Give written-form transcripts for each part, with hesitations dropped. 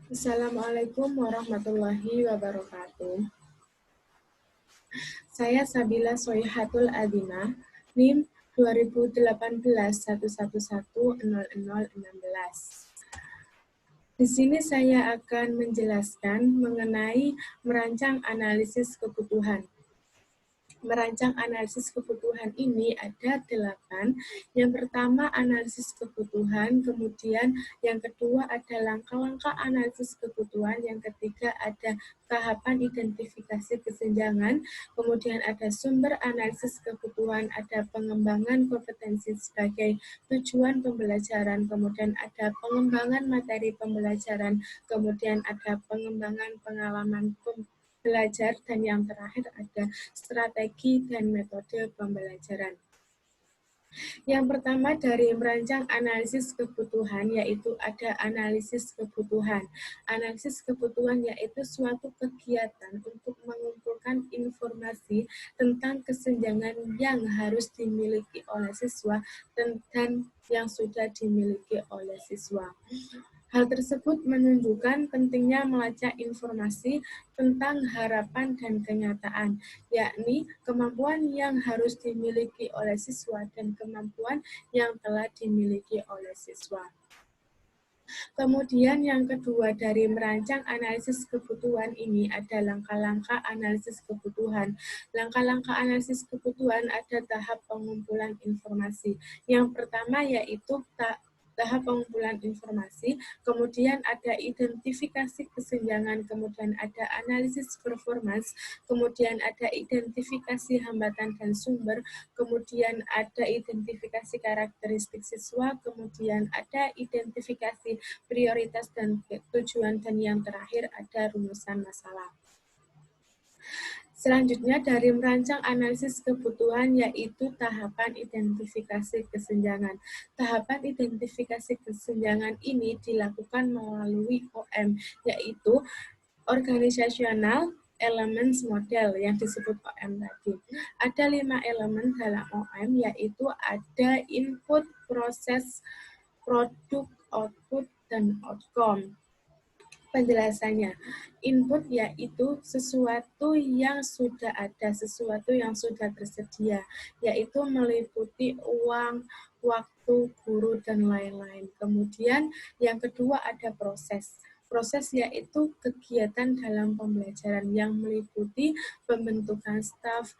Assalamualaikum warahmatullahi wabarakatuh. Saya Sabila Soihatul Adina, NIM 2018 11100016. Di sini saya akan menjelaskan mengenai merancang analisis kebutuhan. Merancang analisis kebutuhan ini ada 8. Yang pertama analisis kebutuhan, kemudian yang kedua ada langkah-langkah analisis kebutuhan, yang ketiga ada tahapan identifikasi kesenjangan, kemudian ada sumber analisis kebutuhan, ada pengembangan kompetensi sebagai tujuan pembelajaran, kemudian ada pengembangan materi pembelajaran, kemudian ada pengembangan pengalaman belajar, dan yang terakhir ada strategi dan metode pembelajaran. Yang pertama dari merancang analisis kebutuhan yaitu ada analisis kebutuhan. Analisis kebutuhan yaitu suatu kegiatan untuk mengumpulkan informasi tentang kesenjangan yang harus dimiliki oleh siswa dan yang sudah dimiliki oleh siswa. Hal tersebut menunjukkan pentingnya melacak informasi tentang harapan dan kenyataan, yakni kemampuan yang harus dimiliki oleh siswa dan kemampuan yang telah dimiliki oleh siswa. Kemudian yang kedua dari merancang analisis kebutuhan ini ada langkah-langkah analisis kebutuhan. Langkah-langkah analisis kebutuhan ada tahap pengumpulan informasi. Yang pertama yaitu tahap pengumpulan informasi, kemudian ada identifikasi kesenjangan, kemudian ada analisis performance, kemudian ada identifikasi hambatan dan sumber, kemudian ada identifikasi karakteristik siswa, kemudian ada identifikasi prioritas dan tujuan, dan yang terakhir ada rumusan masalah. Selanjutnya dari merancang analisis kebutuhan yaitu tahapan identifikasi kesenjangan. Tahapan identifikasi kesenjangan ini dilakukan melalui OM, yaitu Organizational Elements Model yang disebut OM tadi. Ada 5 elemen dalam OM, yaitu ada input, proses, produk, output, dan outcome. Penjelasannya, input yaitu sesuatu yang sudah ada, sesuatu yang sudah tersedia, yaitu meliputi uang, waktu, guru, dan lain-lain. Kemudian yang kedua ada proses. Proses yaitu kegiatan dalam pembelajaran yang meliputi pembentukan staf,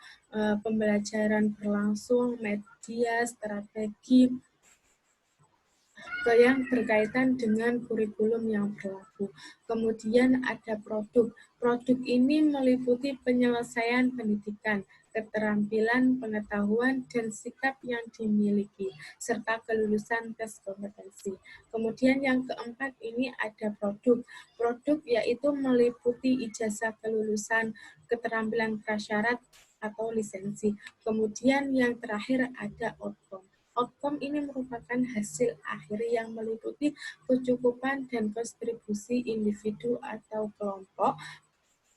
pembelajaran berlangsung, media, strategi, yang berkaitan dengan kurikulum yang berlaku. Kemudian ada produk. Produk ini meliputi penyelesaian pendidikan, keterampilan, pengetahuan, dan sikap yang dimiliki, serta kelulusan tes kompetensi. Kemudian yang keempat ini ada produk. Produk yaitu meliputi ijazah kelulusan, keterampilan prasyarat, atau lisensi. Kemudian yang terakhir ada outcome. Outcome ini merupakan hasil akhir yang meliputi kecukupan dan kontribusi individu atau kelompok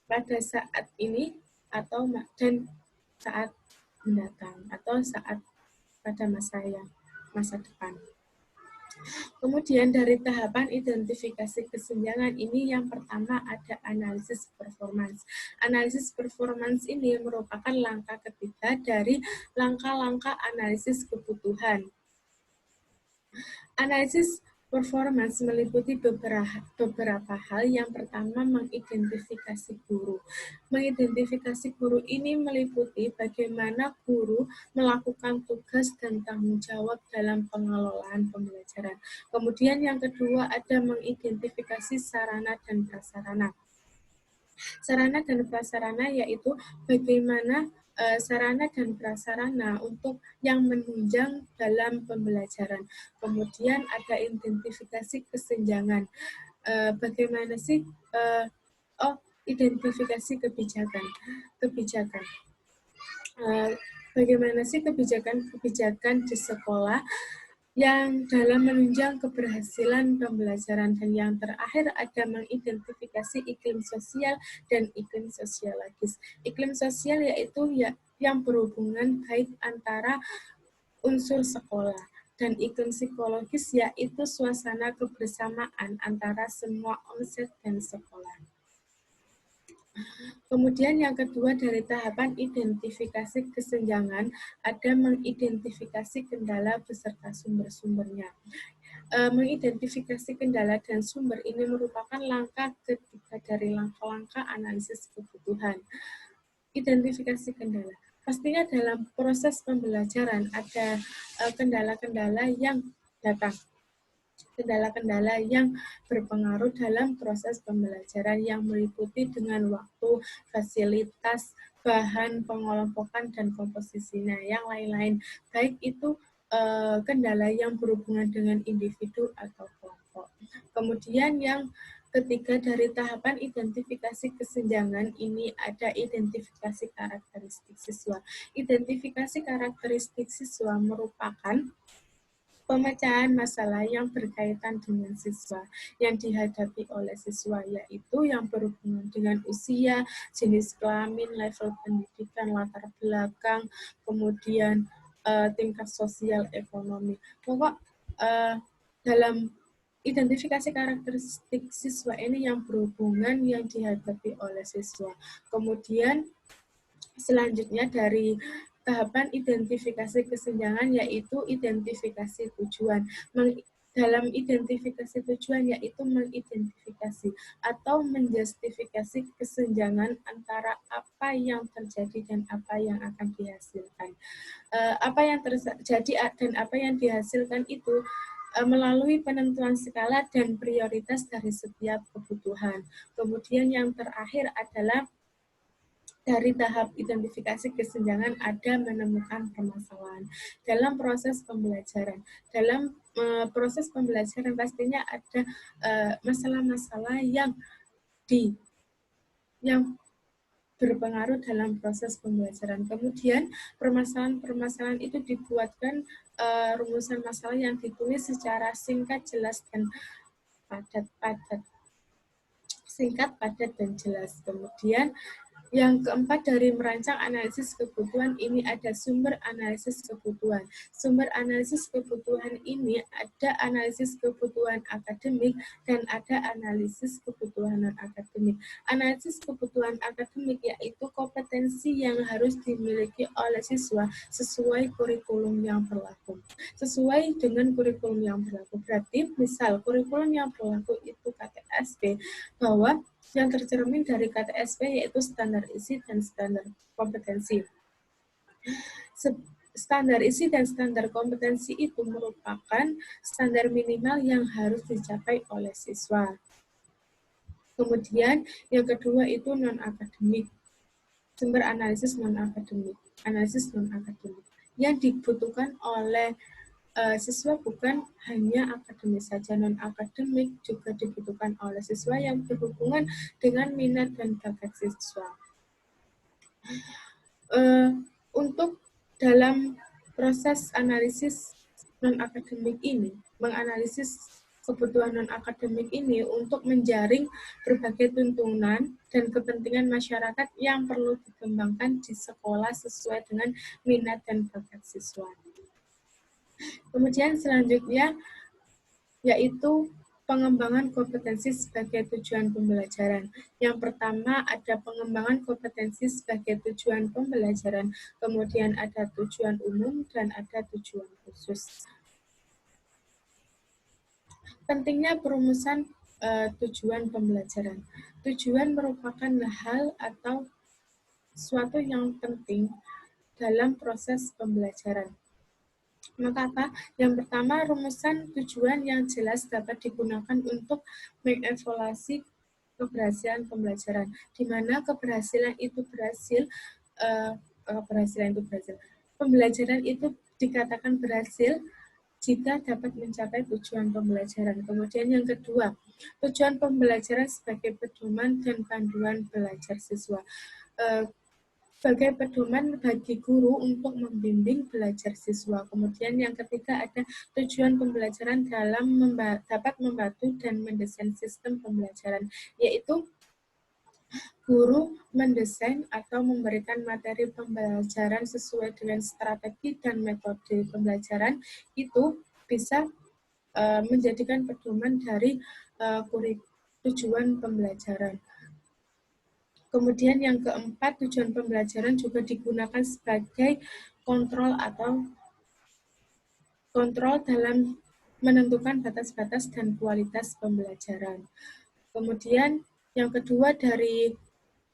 pada saat ini atau dan saat mendatang atau saat pada masa depan. Kemudian dari tahapan identifikasi kesenjangan ini yang pertama ada analisis performance. Analisis performance ini merupakan langkah ketiga dari langkah-langkah analisis kebutuhan. Analisis performance meliputi beberapa hal. Yang pertama, mengidentifikasi guru. Mengidentifikasi guru ini meliputi bagaimana guru melakukan tugas dan tanggung jawab dalam pengelolaan pembelajaran. Kemudian yang kedua ada mengidentifikasi sarana dan prasarana. Sarana dan prasarana yaitu bagaimana sarana dan prasarana untuk yang menunjang dalam pembelajaran. Kemudian ada identifikasi kesenjangan. Bagaimana sih identifikasi kebijakan. Bagaimana sih kebijakan di sekolah yang dalam menunjang keberhasilan pembelajaran. Dan yang terakhir ada mengidentifikasi iklim sosial dan iklim sosiologis. Iklim sosial yaitu yang berhubungan baik antara unsur sekolah dan iklim psikologis, yaitu suasana kebersamaan antara semua onset dan sekolah. Kemudian yang kedua dari tahapan identifikasi kesenjangan, ada mengidentifikasi kendala beserta sumber-sumbernya. Mengidentifikasi kendala dan sumber ini merupakan langkah ketiga dari langkah-langkah analisis kebutuhan. Identifikasi kendala. Pastinya dalam proses pembelajaran ada kendala-kendala yang datang. Kendala-kendala yang berpengaruh dalam proses pembelajaran yang meliputi dengan waktu, fasilitas, bahan, pengelompokan, dan komposisinya, yang lain-lain. Baik itu kendala yang berhubungan dengan individu atau kelompok. Kemudian yang ketiga dari tahapan identifikasi kesenjangan ini ada identifikasi karakteristik siswa. Identifikasi karakteristik siswa merupakan pemecahan masalah yang berkaitan dengan siswa yang dihadapi oleh siswa, yaitu yang berhubungan dengan usia, jenis kelamin, level pendidikan, latar belakang, kemudian tingkat sosial ekonomi. Pokok dalam identifikasi karakteristik siswa ini yang berhubungan yang dihadapi oleh siswa. Kemudian selanjutnya dari tahapan identifikasi kesenjangan yaitu identifikasi tujuan. Dalam identifikasi tujuan yaitu mengidentifikasi atau menjustifikasi kesenjangan antara apa yang terjadi dan apa yang akan dihasilkan. Apa yang terjadi dan apa yang dihasilkan itu melalui penentuan skala dan prioritas dari setiap kebutuhan. Kemudian yang terakhir adalah dari tahap identifikasi kesenjangan ada menemukan permasalahan dalam proses pembelajaran. Dalam proses pembelajaran pastinya ada masalah-masalah yang berpengaruh dalam proses pembelajaran. Kemudian permasalahan-permasalahan itu dibuatkan rumusan masalah yang ditulis secara singkat, jelas, dan padat. Singkat, padat, dan jelas. Kemudian yang keempat dari merancang analisis kebutuhan ini ada sumber analisis kebutuhan. Sumber analisis kebutuhan ini ada analisis kebutuhan akademik dan ada analisis kebutuhan non-akademik. Analisis kebutuhan akademik yaitu kompetensi yang harus dimiliki oleh siswa sesuai kurikulum yang berlaku. Sesuai dengan kurikulum yang berlaku. Berarti misal kurikulum yang berlaku itu KTSP, bahwa yang tercermin dari KTSP yaitu standar isi dan standar kompetensi. Standar isi dan standar kompetensi itu merupakan standar minimal yang harus dicapai oleh siswa. Kemudian yang kedua itu non-akademik. Sumber analisis non-akademik. Analisis non-akademik yang dibutuhkan oleh siswa bukan hanya akademis saja, non-akademik juga dibutuhkan oleh siswa yang berhubungan dengan minat dan bakat siswa. Untuk dalam proses analisis non-akademik ini, menganalisis kebutuhan non-akademik ini untuk menjaring berbagai tuntunan dan kepentingan masyarakat yang perlu dikembangkan di sekolah sesuai dengan minat dan bakat siswa. Kemudian selanjutnya yaitu pengembangan kompetensi sebagai tujuan pembelajaran. Yang pertama ada pengembangan kompetensi sebagai tujuan pembelajaran, kemudian ada tujuan umum dan ada tujuan khusus. Pentingnya perumusan tujuan pembelajaran. Tujuan merupakan hal atau suatu yang penting dalam proses pembelajaran. Maka apa? Yang pertama, rumusan tujuan yang jelas dapat digunakan untuk mengevaluasi keberhasilan pembelajaran. Di mana keberhasilan itu berhasil. Pembelajaran itu dikatakan berhasil jika dapat mencapai tujuan pembelajaran. Kemudian yang kedua, tujuan pembelajaran sebagai pedoman dan panduan belajar siswa. Sebagai pedoman bagi guru untuk membimbing belajar siswa. Kemudian yang ketiga ada tujuan pembelajaran dalam dapat membantu dan mendesain sistem pembelajaran, yaitu guru mendesain atau memberikan materi pembelajaran sesuai dengan strategi dan metode pembelajaran itu bisa menjadikan pedoman dari tujuan pembelajaran. Kemudian yang keempat, tujuan pembelajaran juga digunakan sebagai kontrol dalam menentukan batas-batas dan kualitas pembelajaran. Kemudian yang kedua, dari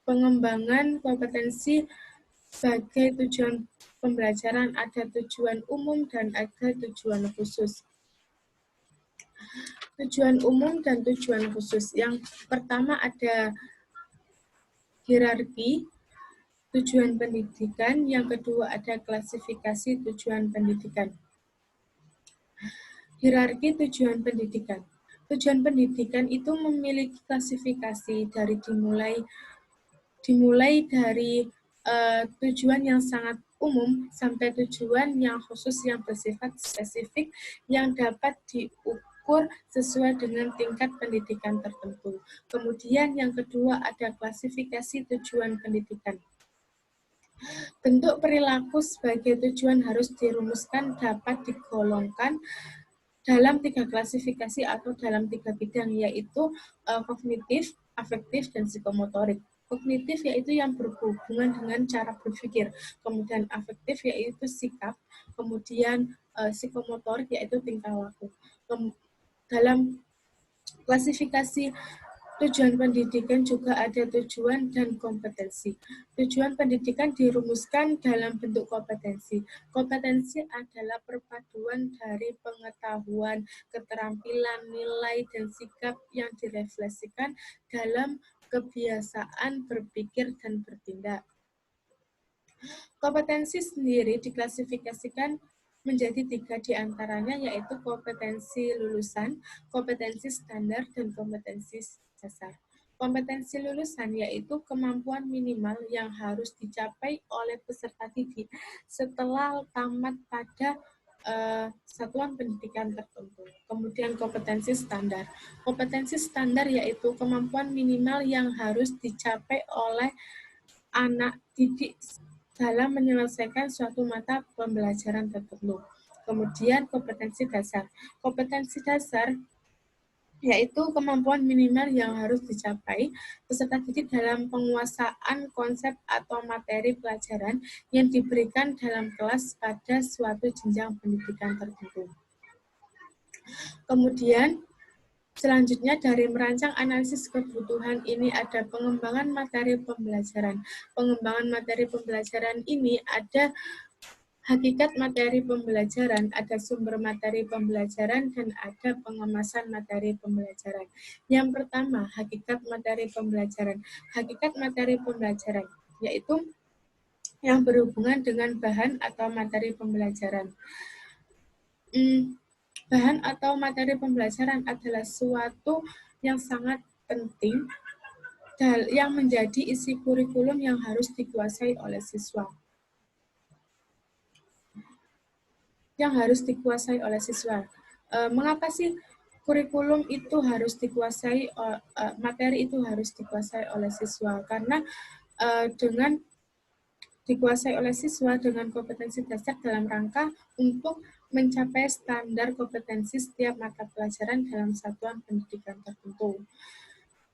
pengembangan kompetensi sebagai tujuan pembelajaran ada tujuan umum dan ada tujuan khusus. Tujuan umum dan tujuan khusus. Yang pertama ada hierarki tujuan pendidikan, yang kedua ada klasifikasi tujuan pendidikan. Hierarki tujuan pendidikan. Tujuan pendidikan itu memiliki klasifikasi dari dimulai dari tujuan yang sangat umum sampai tujuan yang khusus yang bersifat spesifik yang dapat diukur sesuai dengan tingkat pendidikan tertentu. Kemudian yang kedua ada klasifikasi tujuan pendidikan. Bentuk perilaku sebagai tujuan harus dirumuskan dapat digolongkan dalam 3 klasifikasi atau dalam 3 bidang, yaitu kognitif, afektif, dan psikomotorik. Kognitif yaitu yang berhubungan dengan cara berpikir, kemudian afektif yaitu sikap, kemudian psikomotorik yaitu tingkah laku. Dalam klasifikasi tujuan pendidikan juga ada tujuan dan kompetensi. Tujuan pendidikan dirumuskan dalam bentuk kompetensi. Kompetensi adalah perpaduan dari pengetahuan, keterampilan, nilai, dan sikap yang direfleksikan dalam kebiasaan berpikir dan bertindak. Kompetensi sendiri diklasifikasikan menjadi 3 diantaranya, yaitu kompetensi lulusan, kompetensi standar, dan kompetensi dasar. Kompetensi lulusan yaitu kemampuan minimal yang harus dicapai oleh peserta didik setelah tamat pada satuan pendidikan tertentu. Kemudian kompetensi standar. Kompetensi standar yaitu kemampuan minimal yang harus dicapai oleh anak didik dalam menyelesaikan suatu mata pembelajaran tertentu. Kemudian kompetensi dasar. Kompetensi dasar yaitu kemampuan minimal yang harus dicapai peserta didik dalam penguasaan konsep atau materi pelajaran yang diberikan dalam kelas pada suatu jenjang pendidikan tertentu. Kemudian selanjutnya dari merancang analisis kebutuhan ini ada pengembangan materi pembelajaran. Pengembangan materi pembelajaran ini ada hakikat materi pembelajaran, ada sumber materi pembelajaran, dan ada pengemasan materi pembelajaran. Yang pertama, hakikat materi pembelajaran. Hakikat materi pembelajaran yaitu yang berhubungan dengan bahan atau materi pembelajaran. Bahan atau materi pembelajaran adalah suatu yang sangat penting yang menjadi isi kurikulum yang harus dikuasai oleh siswa. Mengapa sih kurikulum itu harus dikuasai, materi itu harus dikuasai oleh siswa? Karena dengan dikuasai oleh siswa dengan kompetensi dasar dalam rangka untuk mencapai standar kompetensi setiap mata pelajaran dalam satuan pendidikan tertentu.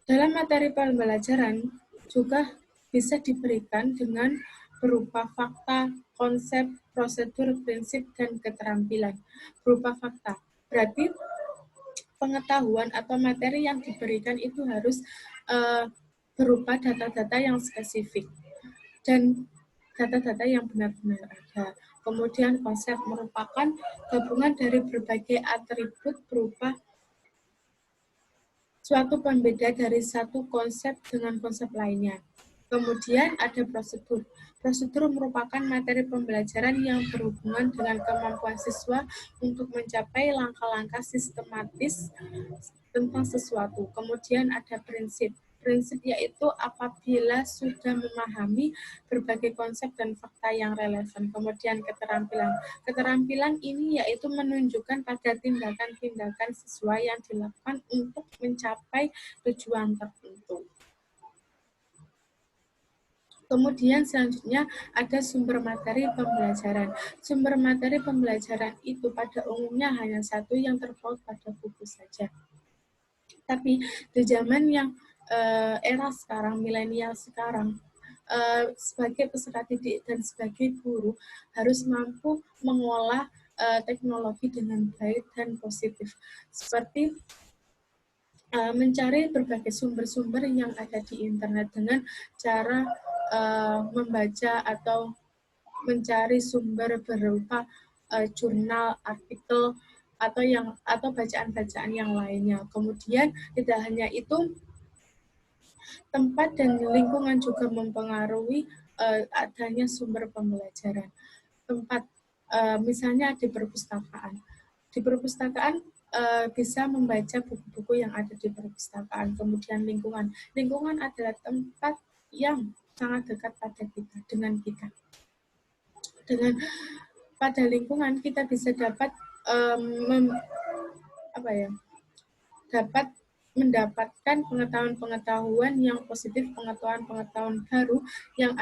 Dalam materi pembelajaran juga bisa diberikan dengan berupa fakta, konsep, prosedur, prinsip, dan keterampilan. Berupa fakta, berarti pengetahuan atau materi yang diberikan itu harus berupa data-data yang spesifik dan data-data yang benar-benar ada. Kemudian konsep merupakan gabungan dari berbagai atribut berupa suatu pembeda dari satu konsep dengan konsep lainnya. Kemudian ada prosedur. Prosedur merupakan materi pembelajaran yang berhubungan dengan kemampuan siswa untuk mencapai langkah-langkah sistematis tentang sesuatu. Kemudian ada prinsip. Prinsip yaitu apabila sudah memahami berbagai konsep dan fakta yang relevan. Kemudian keterampilan. Keterampilan ini yaitu menunjukkan pada tindakan-tindakan sesuai yang dilakukan untuk mencapai tujuan tertentu. Kemudian selanjutnya ada sumber materi pembelajaran. Sumber materi pembelajaran itu pada umumnya hanya satu yang terpaut pada buku saja. Tapi di zaman yang era sekarang, milenial sekarang, sebagai peserta didik dan sebagai guru harus mampu mengolah teknologi dengan baik dan positif. Seperti mencari berbagai sumber-sumber yang ada di internet dengan cara membaca atau mencari sumber berupa jurnal, artikel, atau bacaan-bacaan yang lainnya. Kemudian tidak hanya itu, tempat dan lingkungan juga mempengaruhi adanya sumber pembelajaran. Tempat, misalnya di perpustakaan. Di perpustakaan bisa membaca buku-buku yang ada di perpustakaan. Kemudian lingkungan. Lingkungan adalah tempat yang sangat dekat pada kita, dengan kita. Dengan pada lingkungan kita bisa dapat dapat mendapatkan pengetahuan-pengetahuan yang positif, pengetahuan-pengetahuan baru yang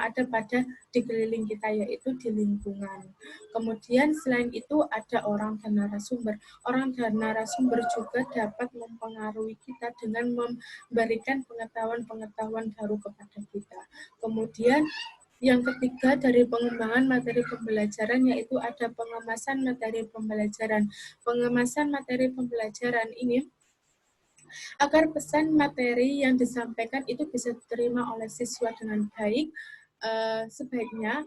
ada pada dikeliling kita, yaitu di lingkungan. Kemudian selain itu ada orang dan narasumber. Orang dan narasumber juga dapat mempengaruhi kita dengan memberikan pengetahuan-pengetahuan baru kepada kita. Kemudian yang ketiga dari pengembangan materi pembelajaran yaitu ada pengemasan materi pembelajaran. Pengemasan materi pembelajaran ini agar pesan materi yang disampaikan itu bisa diterima oleh siswa dengan baik, sebaiknya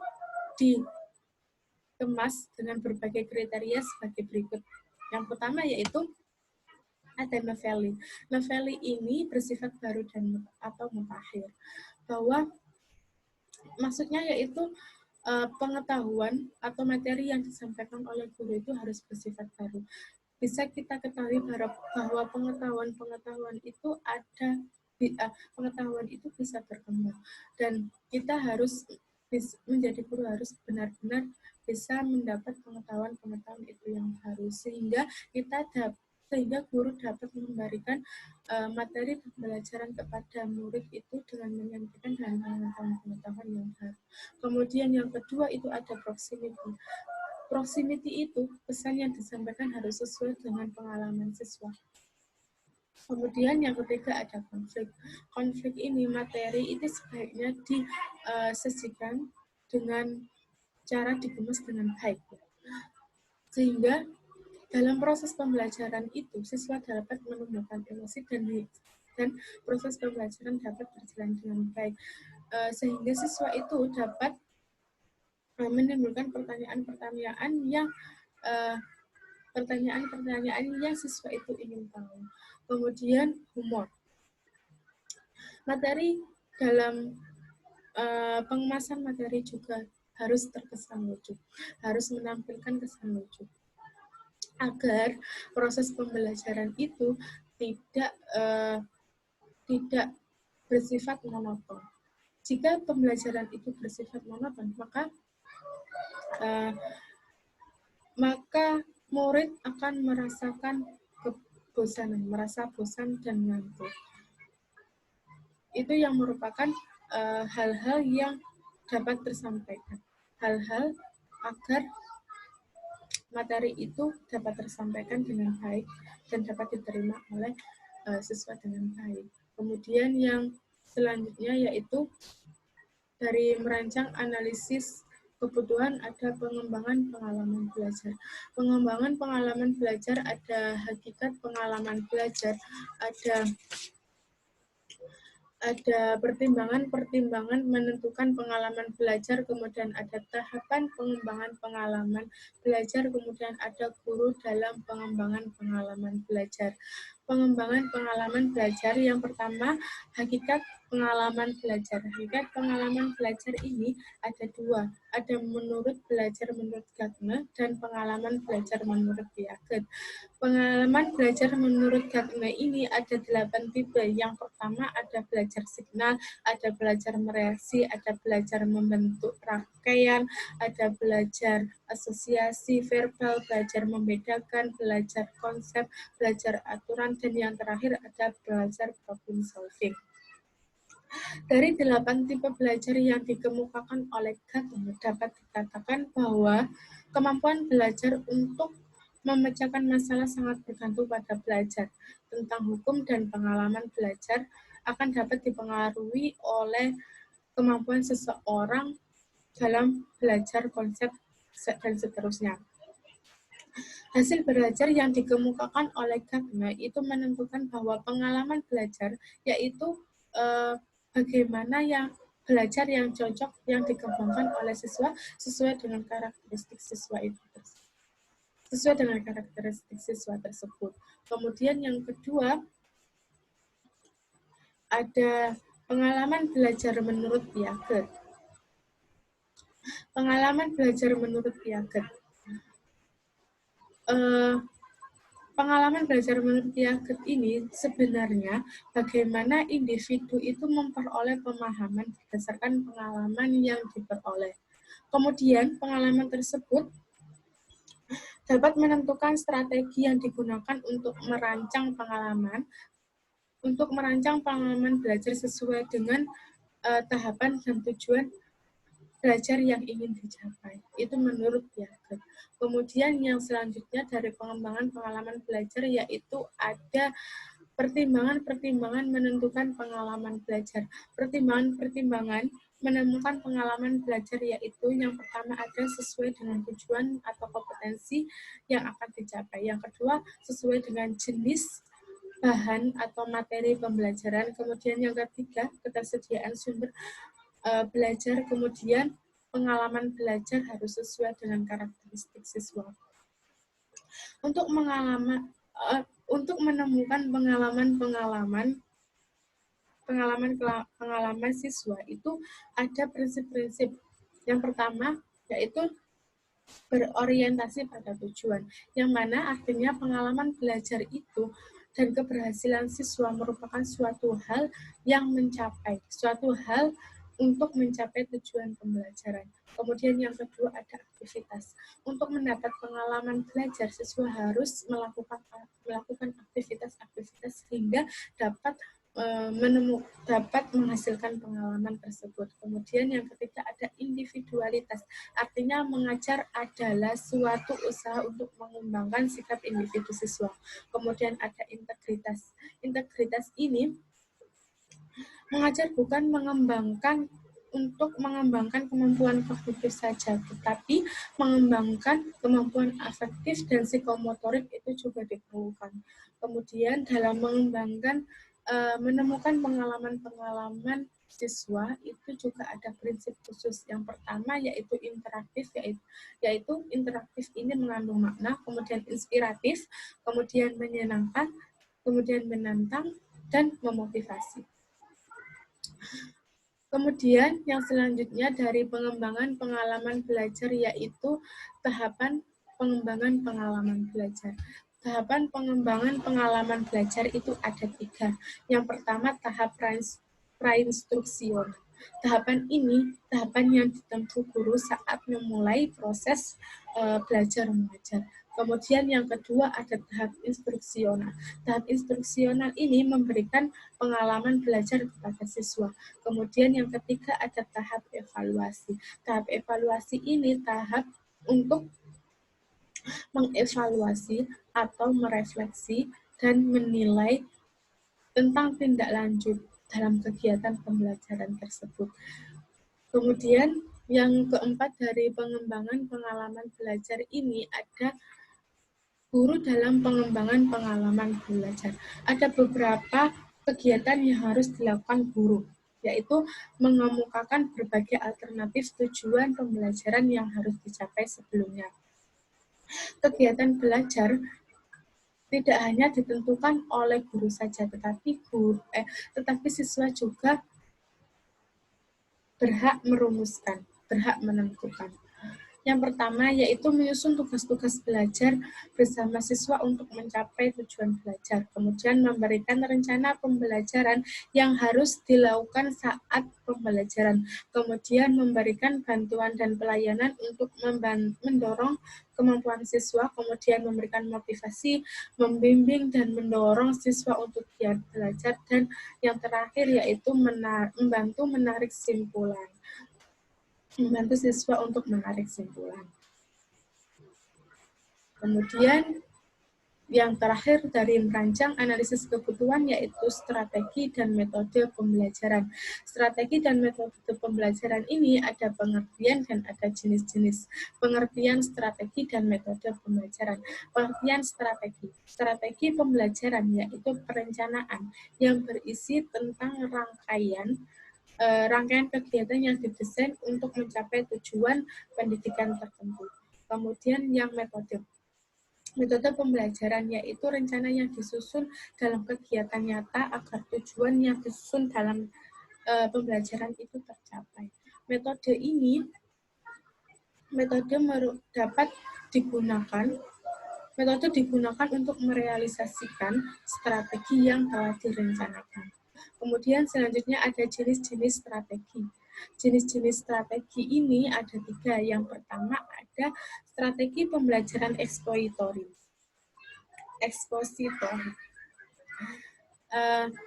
dikemas dengan berbagai kriteria sebagai berikut. Yang pertama yaitu ada novelli. Novelli ini bersifat baru dan atau mutakhir, bahwa maksudnya yaitu pengetahuan atau materi yang disampaikan oleh guru itu harus bersifat baru. Bisa kita ketahui bahwa pengetahuan itu ada, pengetahuan itu bisa berkembang, dan kita harus menjadi guru harus benar-benar bisa mendapat pengetahuan itu yang baru, sehingga guru dapat memberikan materi pembelajaran kepada murid itu dengan menyampaikan pengetahuan yang baru. Kemudian yang kedua itu ada proximity. Proximity itu pesan yang disampaikan harus sesuai dengan pengalaman siswa. Kemudian yang ketiga ada konflik. Konflik ini materi itu sebaiknya disajikan dengan cara dikemas dengan baik, sehingga dalam proses pembelajaran itu siswa dapat menumbuhkan emosi dan proses pembelajaran dapat berjalan dengan baik, sehingga siswa itu dapat menimbulkan pertanyaan-pertanyaan yang siswa itu ingin tahu. Kemudian humor. Materi dalam pengemasan materi juga harus terkesan lucu, harus menampilkan kesan lucu, agar proses pembelajaran itu tidak bersifat monoton. Jika pembelajaran itu bersifat monoton, maka murid akan merasakan kebosanan, merasa bosan dan ngantuk. Itu yang merupakan hal-hal yang dapat tersampaikan. Hal-hal agar materi itu dapat tersampaikan dengan baik dan dapat diterima oleh siswa dengan baik. Kemudian yang selanjutnya yaitu dari merancang analisis kebutuhan ada pengembangan pengalaman belajar. Pengembangan pengalaman belajar ada hakikat pengalaman belajar, ada pertimbangan-pertimbangan menentukan pengalaman belajar, kemudian ada tahapan pengembangan pengalaman belajar, kemudian ada guru dalam pengembangan pengalaman belajar. Pengembangan pengalaman belajar yang pertama, hakikat pengalaman belajar. Hakikat pengalaman belajar ini ada dua, ada menurut belajar menurut Gardner dan pengalaman belajar menurut Piaget. Pengalaman belajar menurut Gardner ini ada 8 tipe. Yang pertama ada belajar signal, ada belajar mereaksi, ada belajar membentuk rangkaian, ada belajar asosiasi verbal, belajar membedakan, belajar konsep, belajar aturan, dan yang terakhir ada belajar problem solving. Dari 8 tipe belajar yang dikemukakan oleh Gardner, dapat dikatakan bahwa kemampuan belajar untuk memecahkan masalah sangat bergantung pada belajar. Tentang hukum dan pengalaman belajar akan dapat dipengaruhi oleh kemampuan seseorang dalam belajar konsep dan seterusnya. Hasil belajar yang dikemukakan oleh Gardner itu menentukan bahwa pengalaman belajar yaitu bagaimana yang belajar yang cocok yang dikembangkan oleh siswa sesuai dengan karakteristik siswa itu tersebut. Kemudian yang kedua ada pengalaman belajar menurut Piaget. Pengalaman belajar menurut Piaget. Pengalaman belajar menurut Piaget ini sebenarnya bagaimana individu itu memperoleh pemahaman berdasarkan pengalaman yang diperoleh. Kemudian pengalaman tersebut dapat menentukan strategi yang digunakan untuk merancang pengalaman belajar sesuai dengan tahapan dan tujuan belajar yang ingin dicapai. Itu menurut Piaget. Kemudian yang selanjutnya dari pengembangan pengalaman belajar yaitu ada pertimbangan-pertimbangan menentukan pengalaman belajar. Pertimbangan-pertimbangan menemukan pengalaman belajar yaitu yang pertama ada sesuai dengan tujuan atau kompetensi yang akan dicapai. Yang kedua sesuai dengan jenis bahan atau materi pembelajaran. Kemudian yang ketiga ketersediaan sumber belajar. Kemudian pengalaman belajar harus sesuai dengan karakteristik siswa. Untuk menemukan pengalaman siswa itu ada prinsip-prinsip. Yang pertama yaitu berorientasi pada tujuan, yang mana artinya pengalaman belajar itu dan keberhasilan siswa merupakan suatu hal yang untuk mencapai tujuan pembelajaran. Kemudian yang kedua ada aktivitas. Untuk mendapat pengalaman belajar, siswa harus melakukan aktivitas-aktivitas sehingga dapat menghasilkan pengalaman tersebut. Kemudian yang ketiga ada individualitas. Artinya mengajar adalah suatu usaha untuk mengembangkan sikap individu siswa. Kemudian ada integritas. Integritas ini mengajar bukan untuk mengembangkan kemampuan kognitif saja, tetapi mengembangkan kemampuan afektif dan psikomotorik itu juga diperlukan. Kemudian dalam menemukan pengalaman-pengalaman siswa itu juga ada prinsip khusus. Yang pertama yaitu interaktif, yaitu interaktif ini mengandung makna, kemudian inspiratif, kemudian menyenangkan, kemudian menantang, dan memotivasi. Kemudian yang selanjutnya dari pengembangan pengalaman belajar yaitu tahapan pengembangan pengalaman belajar. Tahapan pengembangan pengalaman belajar itu ada 3. Yang pertama tahap prainstruksion. Tahapan ini tahapan yang ditempuh guru saat memulai proses belajar mengajar. Kemudian yang kedua ada tahap instruksional. Tahap instruksional ini memberikan pengalaman belajar kepada siswa. Kemudian yang ketiga ada tahap evaluasi. Tahap evaluasi ini tahap untuk mengevaluasi atau merefleksi dan menilai tentang tindak lanjut dalam kegiatan pembelajaran tersebut. Kemudian yang keempat dari pengembangan pengalaman belajar ini ada guru dalam pengembangan pengalaman belajar. Ada beberapa kegiatan yang harus dilakukan guru, yaitu mengemukakan berbagai alternatif tujuan pembelajaran yang harus dicapai sebelumnya. Kegiatan belajar tidak hanya ditentukan oleh guru saja, tetapi siswa juga berhak merumuskan, berhak menentukan. Yang pertama yaitu menyusun tugas-tugas belajar bersama siswa untuk mencapai tujuan belajar. Kemudian memberikan rencana pembelajaran yang harus dilakukan saat pembelajaran. Kemudian memberikan bantuan dan pelayanan untuk mendorong kemampuan siswa, kemudian memberikan motivasi, membimbing dan mendorong siswa untuk giat belajar, dan yang terakhir yaitu membantu menarik simpulan. Membantu siswa untuk menarik simpulan. Kemudian yang terakhir dari merancang analisis kebutuhan yaitu strategi dan metode pembelajaran. Strategi dan metode pembelajaran ini ada pengertian dan ada jenis-jenis. Pengertian strategi dan metode pembelajaran. Pengertian strategi. Strategi pembelajaran yaitu perencanaan yang berisi tentang rangkaian kegiatan yang didesain untuk mencapai tujuan pendidikan tertentu. Kemudian yang metode pembelajaran yaitu rencana yang disusun dalam kegiatan nyata agar tujuan yang disusun dalam pembelajaran itu tercapai. Metode dapat digunakan untuk merealisasikan strategi yang telah direncanakan. Kemudian selanjutnya ada jenis-jenis strategi. Jenis-jenis strategi ini ada 3. Yang pertama ada strategi pembelajaran ekspositori.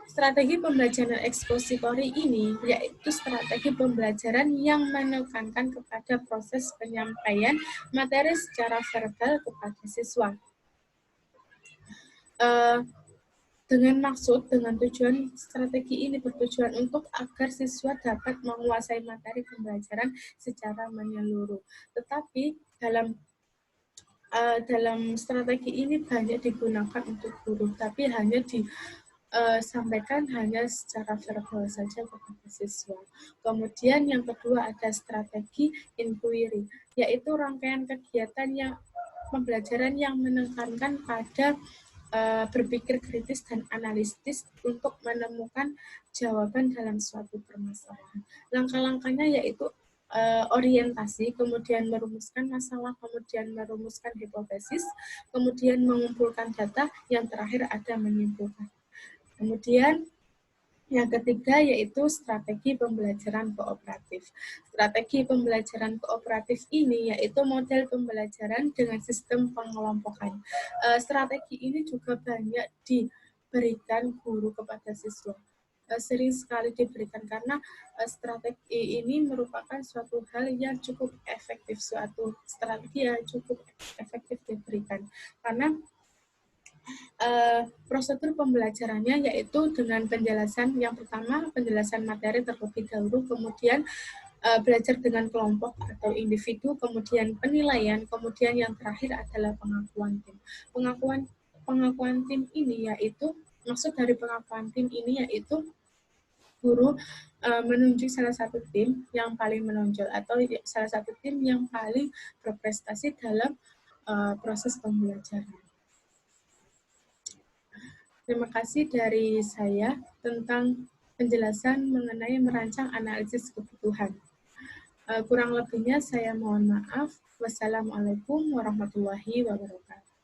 Strategi pembelajaran ekspositori ini yaitu strategi pembelajaran yang menekankan kepada proses penyampaian materi secara verbal kepada siswa. Dengan tujuan strategi ini bertujuan untuk agar siswa dapat menguasai materi pembelajaran secara menyeluruh. Tetapi dalam strategi ini banyak digunakan untuk guru, tapi hanya disampaikan hanya secara verbal saja kepada siswa. Kemudian yang kedua ada strategi inquiry, yaitu rangkaian kegiatan pembelajaran yang menekankan pada berpikir kritis dan analitis untuk menemukan jawaban dalam suatu permasalahan. Langkah-langkahnya yaitu orientasi, kemudian merumuskan masalah, kemudian merumuskan hipotesis, kemudian mengumpulkan data, yang terakhir ada menyimpulkan. Kemudian yang ketiga yaitu strategi pembelajaran kooperatif. Strategi pembelajaran kooperatif ini yaitu model pembelajaran dengan sistem pengelompokan. Strategi ini juga banyak diberikan guru kepada siswa. Sering sekali diberikan karena strategi ini merupakan suatu hal yang cukup efektif, suatu strategi yang cukup efektif diberikan. Karena prosedur pembelajarannya yaitu dengan penjelasan, yang pertama penjelasan materi terlebih dahulu, kemudian belajar dengan kelompok atau individu, kemudian penilaian, kemudian yang terakhir adalah pengakuan tim. Pengakuan tim ini yaitu, maksud dari pengakuan tim ini yaitu guru menunjuk salah satu tim yang paling menonjol atau salah satu tim yang paling berprestasi dalam proses pembelajaran. Terima kasih dari saya tentang penjelasan mengenai merancang analisis kebutuhan. Kurang lebihnya saya mohon maaf. Wassalamualaikum warahmatullahi wabarakatuh.